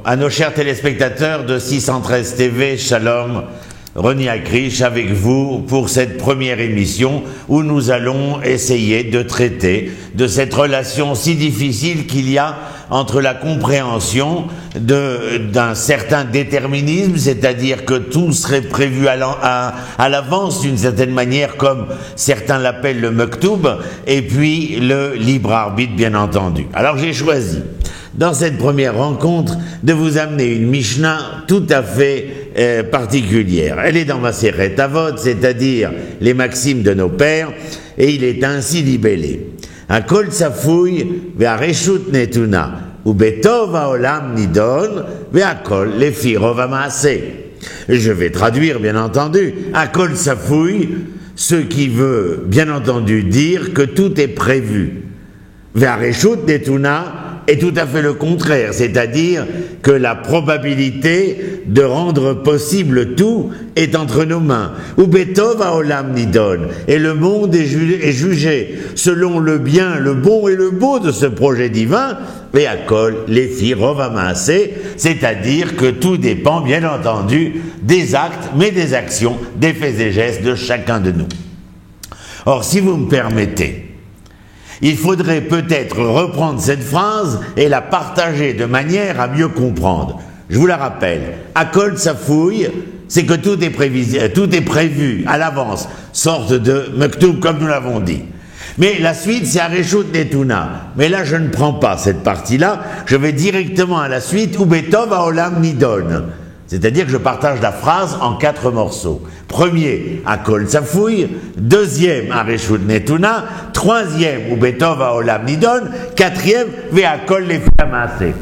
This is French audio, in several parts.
à nos chers téléspectateurs de 613 TV, Shalom, Roni Akrish avec vous pour cette première émission où nous allons essayer de traiter de cette relation si difficile qu'il y a entre la compréhension d'un certain déterminisme, c'est-à-dire que tout serait prévu à l'avance d'une certaine manière, comme certains l'appellent le Mektoub, et puis le libre arbitre, bien entendu. Alors j'ai choisi, dans cette première rencontre, de vous amener une Mishnah tout à fait particulière. Elle est dans Maseret Avot, c'est-à-dire les maximes de nos pères, et il est ainsi libellé. Akol tsafouy ve'areshut netuna ubetov haolam nidon ve'akol lefi rov hamaaseh. Je vais traduire, bien entendu. Akol tsafouy, ce qui veut, bien entendu, dire que tout est prévu. Ve'areshut netuna est tout à fait le contraire, c'est-à-dire que la probabilité de rendre possible tout est entre nos mains. Ou Betov haolam nidon, et le monde est jugé selon le bien, le bon et le beau de ce projet divin, et akol lefi rov hamaaseh, c'est-à-dire que tout dépend bien entendu des actes, mais des actions, des faits et gestes de chacun de nous. Or, si vous me permettez, il faudrait peut-être reprendre cette phrase et la partager de manière à mieux comprendre. Je vous la rappelle. Akol tsafouy, c'est que tout est prévu à l'avance, sorte de Mektoub comme nous l'avons dit. Mais la suite, c'est Areshut netuna. Mais là, je ne prends pas cette partie-là, je vais directement à la suite, Ubetov haolam nidon. C'est-à-dire que je partage la phrase en 4 morceaux. Premier, Akol tsafouy. Deuxième, Areshut netuna. Troisième, Ubetov haolam nidon. Quatrième, ve'akol lefi hamaaseh.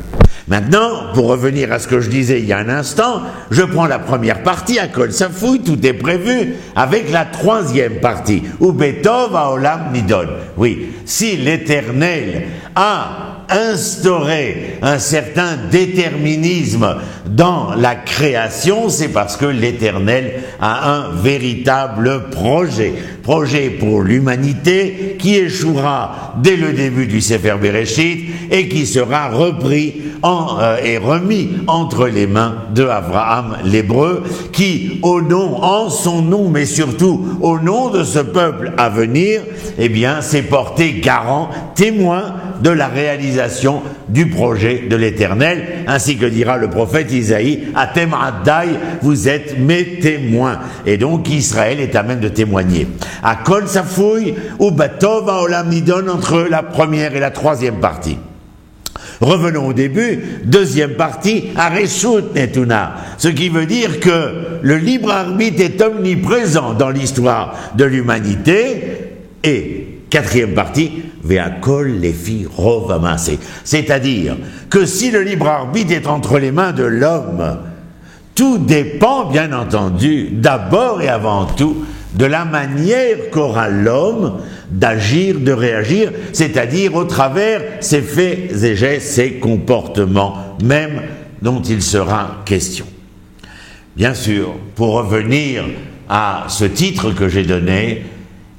Maintenant, pour revenir à ce que je disais il y a un instant, je prends la première partie, Akol tsafouy, tout est prévu, avec la troisième partie, Ubetov haolam nidon. Oui, si l'Éternel a instaurer un certain déterminisme dans la création, c'est parce que l'Éternel a un véritable projet pour l'humanité qui échouera dès le début du Sefer Bereshit et qui sera repris et remis entre les mains de Abraham l'Hébreu, qui en son nom, mais surtout au nom de ce peuple à venir, eh bien, s'est porté garant, témoin de la réalisation du projet de l'Éternel, ainsi que dira le prophète Isaïe, Atem Addai, vous êtes mes témoins. Et donc Israël est à même de témoigner. Akol tsafouy ou Betov haolam nidon, entre la première et la troisième partie. Revenons au début, deuxième partie, Areshut netuna, ce qui veut dire que le libre arbitre est omniprésent dans l'histoire de l'humanité, et quatrième partie, ve'akol lefi rov hamaaseh, c'est-à-dire que si le libre arbitre est entre les mains de l'homme, tout dépend bien entendu d'abord et avant tout de la manière qu'aura l'homme d'agir, de réagir, c'est-à-dire au travers ses faits et gestes, ses comportements même dont il sera question. Bien sûr, pour revenir à ce titre que j'ai donné,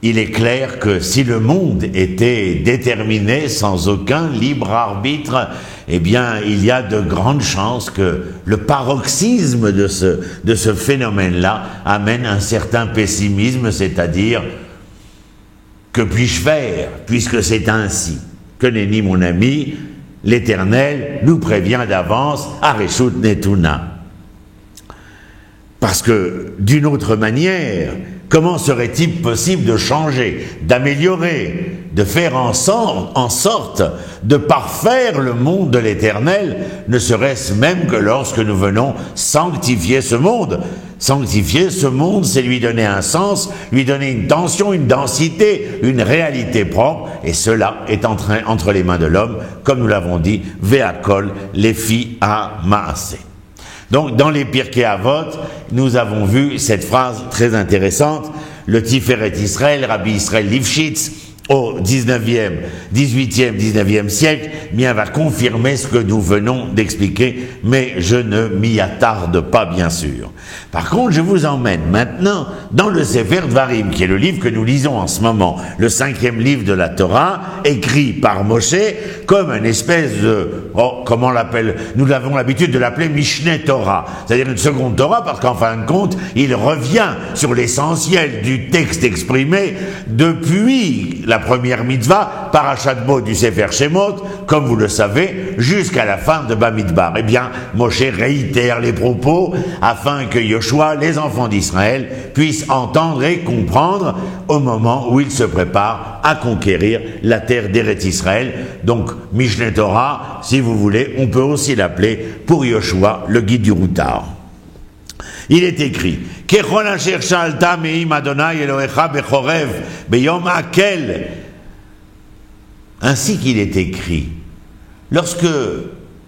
il est clair que si le monde était déterminé sans aucun libre arbitre, eh bien, il y a de grandes chances que le paroxysme de ce phénomène-là amène un certain pessimisme, c'est-à-dire que puis-je faire puisque c'est ainsi? Que nenni, mon ami, l'Éternel nous prévient d'avance, Areshut netuna. Parce que, d'une autre manière, comment serait-il possible de changer, d'améliorer, de faire en sorte de parfaire le monde de l'Éternel, ne serait-ce même que lorsque nous venons sanctifier ce monde. Sanctifier ce monde, c'est lui donner un sens, lui donner une tension, une densité, une réalité propre, et cela est entre les mains de l'homme, comme nous l'avons dit, ve'akol lefi hamaaseh. Donc, dans les Pirkei Avot, nous avons vu cette phrase très intéressante. Le Tiferet Israël, Rabbi Israël Lifshitz, au 19e, 18e, 19e siècle, bien va confirmer ce que nous venons d'expliquer, mais je ne m'y attarde pas, bien sûr. Par contre, je vous emmène maintenant dans le Sefer Dvarim, qui est le livre que nous lisons en ce moment, le 5e livre de la Torah, écrit par Moshe, comme une espèce de, comment on l'appelle, nous avons l'habitude de l'appeler Mishneh Torah, c'est-à-dire une seconde Torah, parce qu'en fin de compte, il revient sur l'essentiel du texte exprimé depuis la première mitzvah, Parashat Bo du Sefer Shemot, comme vous le savez, jusqu'à la fin de Bamidbar. Eh bien, Moshe réitère les propos afin que Yoshua, les enfants d'Israël, puissent entendre et comprendre au moment où ils se préparent à conquérir la terre d'Eretz Israël. Donc, Mishneh Torah, si vous voulez, on peut aussi l'appeler pour Yoshua, le guide du routard. Il est écrit Kechol asher sha'alta me'im Adonai Elohecha bechorev beyom hakel. Ainsi qu'il est écrit, lorsque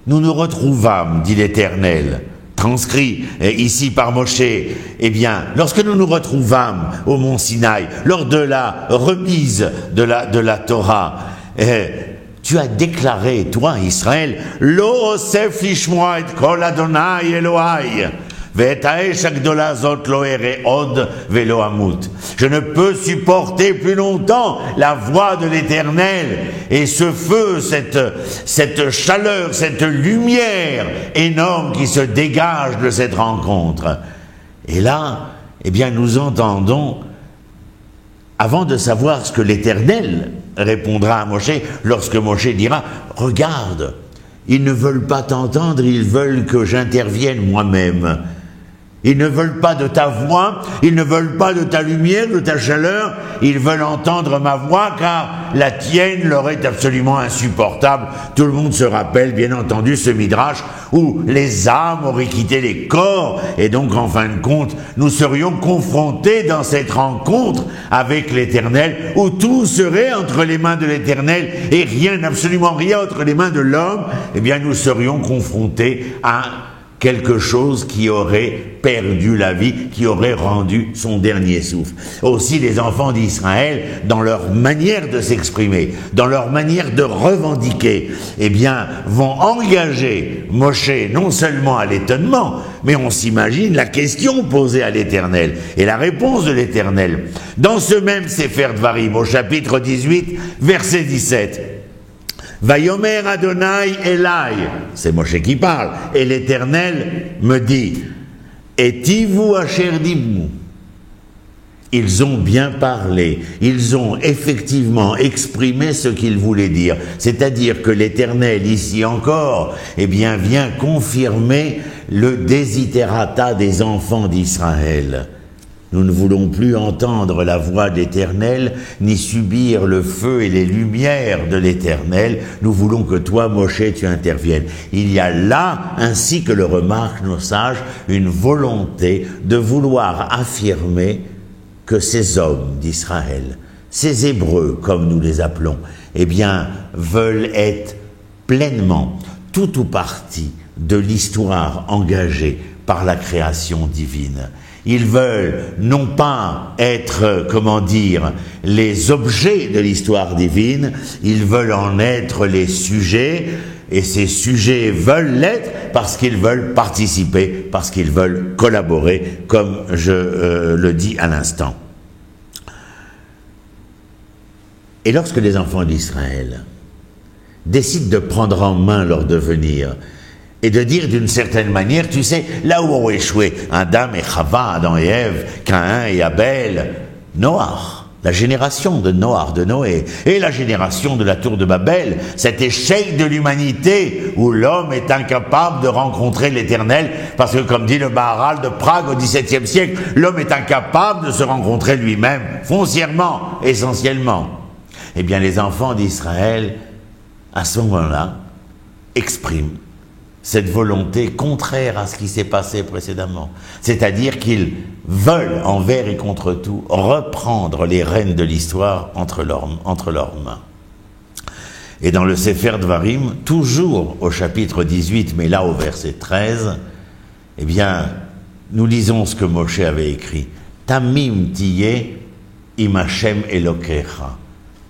nous nous retrouvâmes, dit l'Éternel, transcrit ici par Moshe, eh bien, lorsque nous nous retrouvâmes au mont Sinaï, lors de la remise de la Torah, tu as déclaré, toi, Israël, Lo osef lishmoa et kol Adonai Elohai. Je ne peux supporter plus longtemps la voix de l'Éternel et ce feu, cette chaleur, cette lumière énorme qui se dégage de cette rencontre. Et là, eh bien, nous entendons, avant de savoir ce que l'Éternel répondra à Moshe, lorsque Moshe dira, regarde, ils ne veulent pas t'entendre, ils veulent que j'intervienne moi-même. Ils ne veulent pas de ta voix, ils ne veulent pas de ta lumière, de ta chaleur, ils veulent entendre ma voix car la tienne leur est absolument insupportable. Tout le monde se rappelle bien entendu ce midrash où les âmes auraient quitté les corps et donc en fin de compte nous serions confrontés dans cette rencontre avec l'Éternel où tout serait entre les mains de l'Éternel et rien, absolument rien entre les mains de l'homme. Eh bien nous serions confrontés à quelque chose qui aurait perdu la vie, qui aurait rendu son dernier souffle. Aussi les enfants d'Israël, dans leur manière de s'exprimer, dans leur manière de revendiquer, eh bien, vont engager Moshe non seulement à l'étonnement, mais on s'imagine la question posée à l'Éternel et la réponse de l'Éternel. Dans ce même Sefer Dvarim, au chapitre 18, verset 17, Vayomer Adonai Elai, c'est Moshe qui parle, et l'Éternel me dit, Etivu asher dimu. Ils ont bien parlé, ils ont effectivement exprimé ce qu'ils voulaient dire, c'est-à-dire que l'Éternel, ici encore, eh bien, vient confirmer le desiderata des enfants d'Israël. Nous ne voulons plus entendre la voix de l'Éternel, ni subir le feu et les lumières de l'Éternel. Nous voulons que toi, Moshe, tu interviennes. Il y a là, ainsi que le remarquent nos sages, une volonté de vouloir affirmer que ces hommes d'Israël, ces Hébreux, comme nous les appelons, eh bien, veulent être pleinement, tout ou partie de l'histoire engagée par la création divine. Ils veulent non pas être, comment dire, les objets de l'histoire divine, ils veulent en être les sujets, et ces sujets veulent l'être parce qu'ils veulent participer, parce qu'ils veulent collaborer, comme je le dis à l'instant. Et lorsque les enfants d'Israël décident de prendre en main leur devenir, et de dire d'une certaine manière, tu sais, là où ont échoué Adam et Chava, Adam et Ève, Caïn et Abel, Noach, la génération de Noach, de Noé, et la génération de la tour de Babel, cet échec de l'humanité où l'homme est incapable de rencontrer l'Éternel, parce que comme dit le Maharal de Prague au XVIIe siècle, l'homme est incapable de se rencontrer lui-même, foncièrement, essentiellement. Eh bien, les enfants d'Israël, à ce moment-là, expriment cette volonté contraire à ce qui s'est passé précédemment. C'est-à-dire qu'ils veulent, envers et contre tout, reprendre les rênes de l'histoire entre leurs mains. Et dans le Sefer Dvarim, toujours au chapitre 18, mais là au verset 13, eh bien, nous lisons ce que Moshe avait écrit. Tamim tiye im Hashem Elokecha.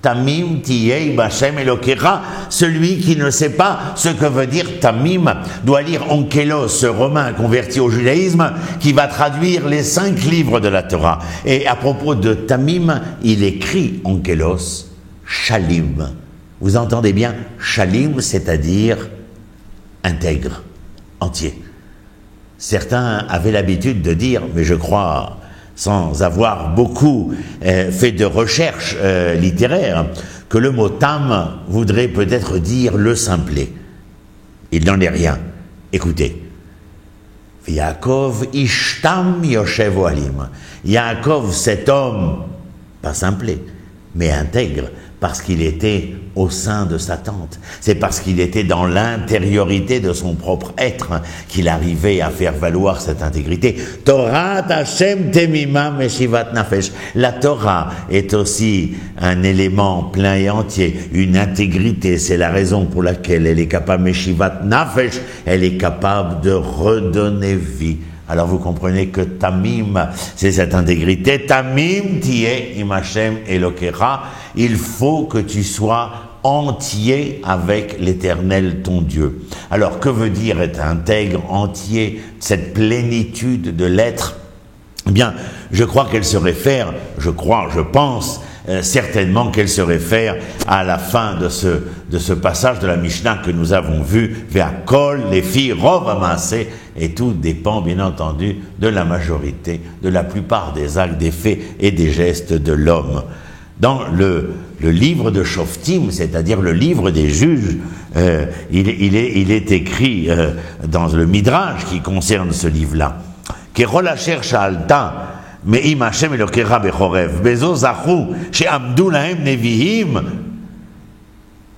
Tamim tiyei b'Hashem Elokecha. Celui qui ne sait pas ce que veut dire Tamim doit lire Onkelos, ce romain converti au judaïsme, qui va traduire les 5 livres de la Torah. Et à propos de Tamim, il écrit Onkelos, Shalim. Vous entendez bien, Shalim, c'est-à-dire intègre, entier. Certains avaient l'habitude de dire, mais je crois, sans avoir beaucoup fait de recherche littéraire, que le mot tam voudrait peut-être dire le simplet. Il n'en est rien. Écoutez. Yaakov ishtam yoshev ohalim. Yaakov, cet homme, pas simplet, mais intègre, parce qu'il était au sein de sa tente. C'est parce qu'il était dans l'intériorité de son propre être qu'il arrivait à faire valoir cette intégrité. Torah Hashem temima meshivat nafesh. La Torah est aussi un élément plein et entier, une intégrité. C'est la raison pour laquelle elle est capable, meshivat nafesh, elle est capable de redonner vie. Alors vous comprenez que Tamim, c'est cette intégrité. Tamim tiye im Hashem Elokecha. Il faut que tu sois entier avec l'Éternel ton Dieu. Alors que veut dire être intègre, entier, cette plénitude de l'être? Eh bien, je crois qu'elle se réfère, je pense, certainement qu'elle se réfère à la fin de ce passage de la Mishnah que nous avons vu, Ve'akol lefi rov ha'maaseh, et tout dépend bien entendu de la majorité, de la plupart des actes, des faits et des gestes de l'homme. Dans le livre de Shoftim, c'est-à-dire le livre des juges, il est écrit dans le Midrash qui concerne ce livre-là, Kerol asher sha'alta me'im Hashem Elokecha bechorev bezo zachu she'amdu lahem nevihim.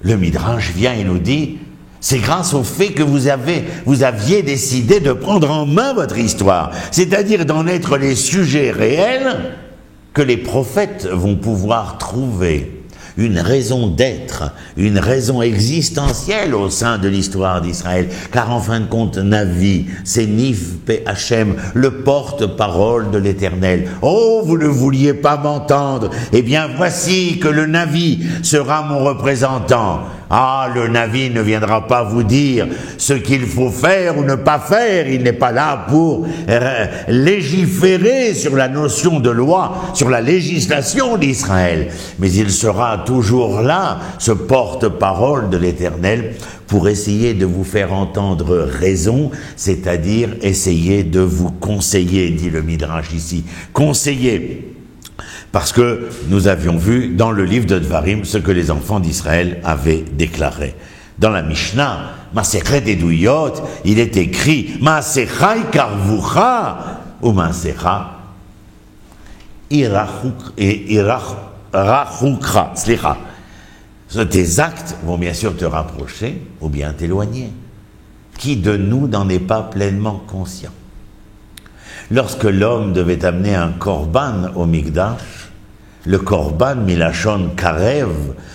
Le Midrash vient et nous dit, c'est grâce au fait que vous aviez décidé de prendre en main votre histoire, c'est-à-dire d'en être les sujets réels, que les prophètes vont pouvoir trouver une raison d'être, une raison existentielle au sein de l'histoire d'Israël. Car en fin de compte, Navi, c'est Nif Pe Hachem, le porte-parole de l'Éternel. Oh, vous ne vouliez pas m'entendre? Eh bien, voici que le Navi sera mon représentant. Ah, le Navi ne viendra pas vous dire ce qu'il faut faire ou ne pas faire. Il n'est pas là pour légiférer sur la notion de loi, sur la législation d'Israël. Mais il sera toujours là, ce porte-parole de l'Éternel, pour essayer de vous faire entendre raison, c'est-à-dire essayer de vous conseiller, dit le Midrash ici. Conseiller. Parce que nous avions vu dans le livre de Dvarim ce que les enfants d'Israël avaient déclaré. Dans la Mishnah, Masechet Eduyot, il est écrit Maasecha ikarvucha ou Maasecha irachukra. Slicha. Tes actes vont bien sûr te rapprocher ou bien t'éloigner. Qui de nous n'en est pas pleinement conscient? Lorsque l'homme devait amener un korban au Mikdash, le korban milachon karev,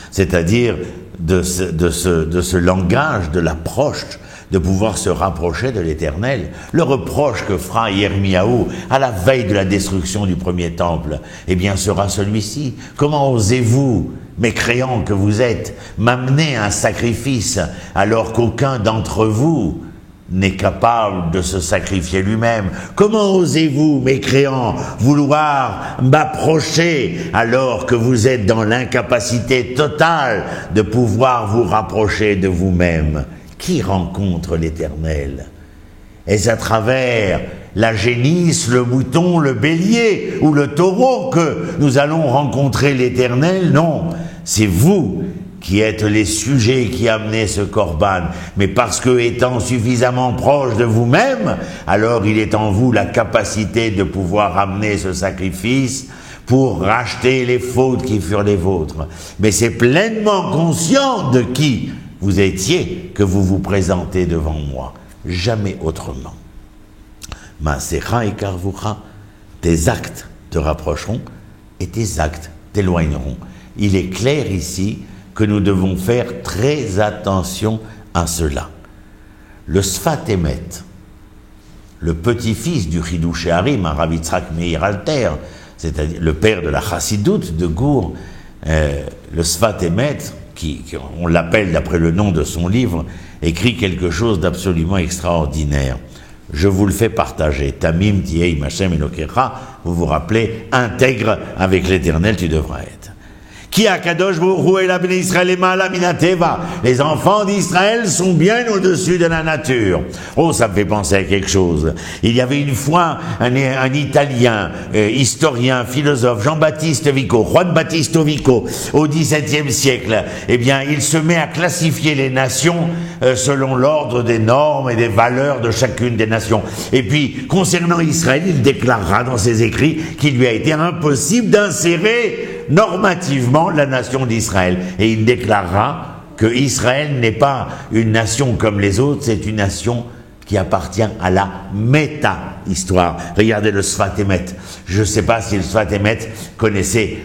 c'est-à-dire de ce langage, de l'approche, de pouvoir se rapprocher de l'Éternel, le reproche que fera Yirmiyahu à la veille de la destruction du premier temple, eh bien sera celui-ci. Comment osez-vous, mécréants que vous êtes, m'amener un sacrifice alors qu'aucun d'entre vous n'est capable de se sacrifier lui-même? Comment osez-vous, mécréants, vouloir m'approcher alors que vous êtes dans l'incapacité totale de pouvoir vous rapprocher de vous-même? Qui rencontre l'Éternel? Est-ce à travers la génisse, le mouton, le bélier ou le taureau que nous allons rencontrer l'Éternel? Non, c'est vous qui êtes les sujets qui amenez ce korban, mais parce que étant suffisamment proche de vous-même, alors il est en vous la capacité de pouvoir amener ce sacrifice pour racheter les fautes qui furent les vôtres. Mais c'est pleinement conscient de qui vous étiez que vous vous présentez devant moi, jamais autrement. Maasecha ikarvucha, tes actes te rapprocheront et tes actes t'éloigneront. Il est clair ici que nous devons faire très attention à cela. Le Sfat Emet, le petit-fils du Chidouché Harim, Rav Yitzhak Meir Alter, c'est-à-dire le père de la Chassidoute de Gour, le Sfat Emet, on l'appelle d'après le nom de son livre, écrit quelque chose d'absolument extraordinaire. Je vous le fais partager. Tamim tiei Hashem Elokecha, vous vous rappelez, intègre avec l'Éternel tu devras être. Qui a Kadosh Baruch Hu el Bnei Israël lema'ala min hateva. Les enfants d'Israël sont bien au-dessus de la nature. Oh, ça me fait penser à quelque chose. Il y avait une fois un Italien, historien, philosophe, Jean-Baptiste Vico, Juan Battista Vico, au XVIIe siècle. Eh bien, il se met à classifier les nations selon l'ordre des normes et des valeurs de chacune des nations. Et puis, concernant Israël, il déclarera dans ses écrits qu'il lui a été impossible d'insérer normativement la nation d'Israël. Et il déclarera que Israël n'est pas une nation comme les autres, c'est une nation qui appartient à la méta-histoire. Regardez le Sfat Emet. Je ne sais pas si le Sfat Emet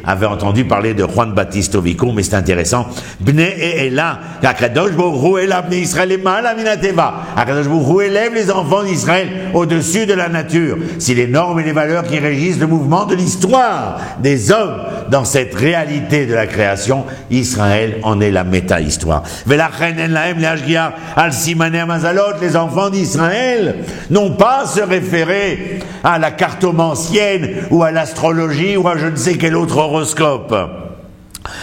avait entendu parler de Juan Battista Vico, mais c'est intéressant. Bnei Ela, Akadosh Baruch Hu Ela Bnei Israël lema'ala min hateva. Akadosh Baruch Hu élève les enfants d'Israël au-dessus de la nature. Si les normes et les valeurs qui régissent le mouvement de l'histoire des hommes dans cette réalité de la création, Israël en est la méta-histoire. Velachen en lahem le'ashgiach al simanei hamazalot, les enfants d'Israël n'ont pas à se référer à la cartomancienne ou à l'astrologie ou à je ne sais quel autre horoscope.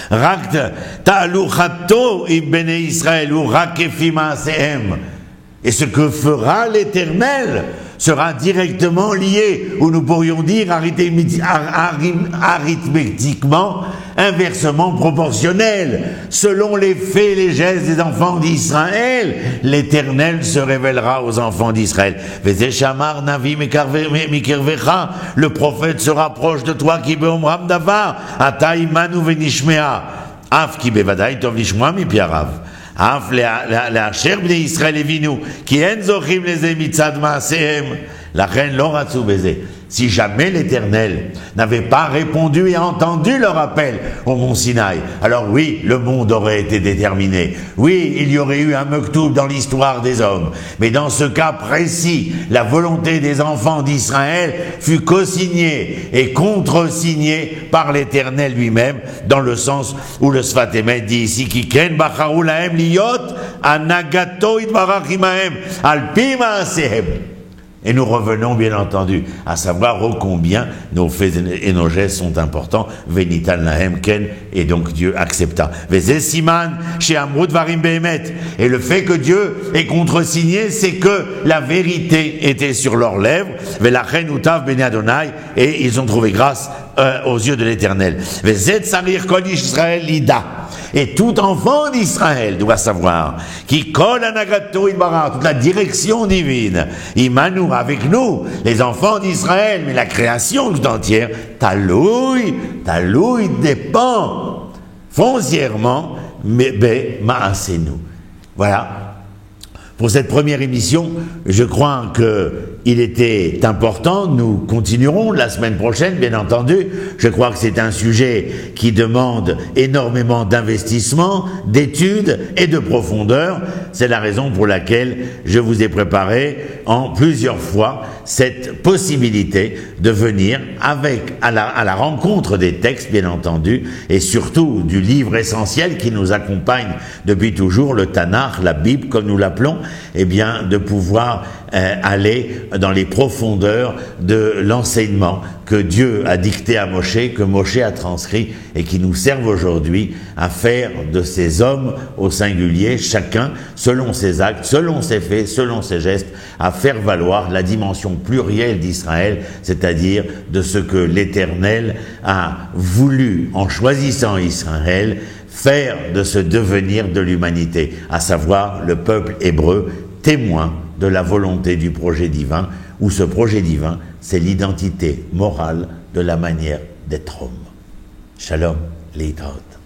Rakt ta'aluchato ibnei Israël ou rakefim ma'asehem. Et ce que fera l'Éternel sera directement lié, ou nous pourrions dire arithmétiquement, inversement proportionnel. Selon les faits et les gestes des enfants d'Israël, l'Éternel se révélera aux enfants d'Israël. Le prophète se rapproche de toi, qui beomram davar, ata imanu venishmea, af ki bevadai tov lishmoa mi piarav. Af le'asher bnei Israël evinu, ki en zochim leze mitzad ma'asehem, lachen lo ratzu beze. Si jamais l'Éternel n'avait pas répondu et entendu leur appel au mont Sinaï, alors oui, le monde aurait été déterminé. Oui, il y aurait eu un Mektoub dans l'histoire des hommes. Mais dans ce cas précis, la volonté des enfants d'Israël fut co-signée et contre-signée par l'Éternel lui-même, dans le sens où le Sfat Emet dit ici, Ki ken bacharu lahem liyot anagato itbarach imahem alpi ma'asehem. Et nous revenons bien entendu à savoir ô combien nos faits et nos gestes sont importants. Venitan lahem ken, et donc Dieu accepta. Vezeh siman she'amru dvarim be'emet. Et le fait que Dieu ait contresigné, c'est que la vérité était sur leurs lèvres. Velachen utav bnei Adonai, et ils ont trouvé grâce aux yeux de l'Éternel. Vezeh tsarir kol Israël lida. Et tout enfant d'Israël doit savoir qui kol anagato idbarach, toute la direction divine, imanu, avec nous, les enfants d'Israël, mais la création tout entière, taloui dépend foncièrement, mais ma'asenu. Voilà. Pour cette première émission, je crois qu'il était important, nous continuerons la semaine prochaine, bien entendu. Je crois que c'est un sujet qui demande énormément d'investissement, d'études et de profondeur. C'est la raison pour laquelle je vous ai préparé en plusieurs fois cette possibilité de venir à la rencontre des textes, bien entendu, et surtout du livre essentiel qui nous accompagne depuis toujours, le Tanakh, la Bible, comme nous l'appelons, eh bien, de pouvoir aller dans les profondeurs de l'enseignement que Dieu a dicté à Moshe, que Moshe a transcrit et qui nous servent aujourd'hui à faire de ces hommes au singulier, chacun selon ses actes, selon ses faits, selon ses gestes, à faire valoir la dimension plurielle d'Israël, c'est-à-dire de ce que l'Éternel a voulu, en choisissant Israël, faire de ce devenir de l'humanité, à savoir le peuple hébreu, témoin de la volonté du projet divin, où ce projet divin, c'est l'identité morale de la manière d'être homme. Shalom, Leïtraot.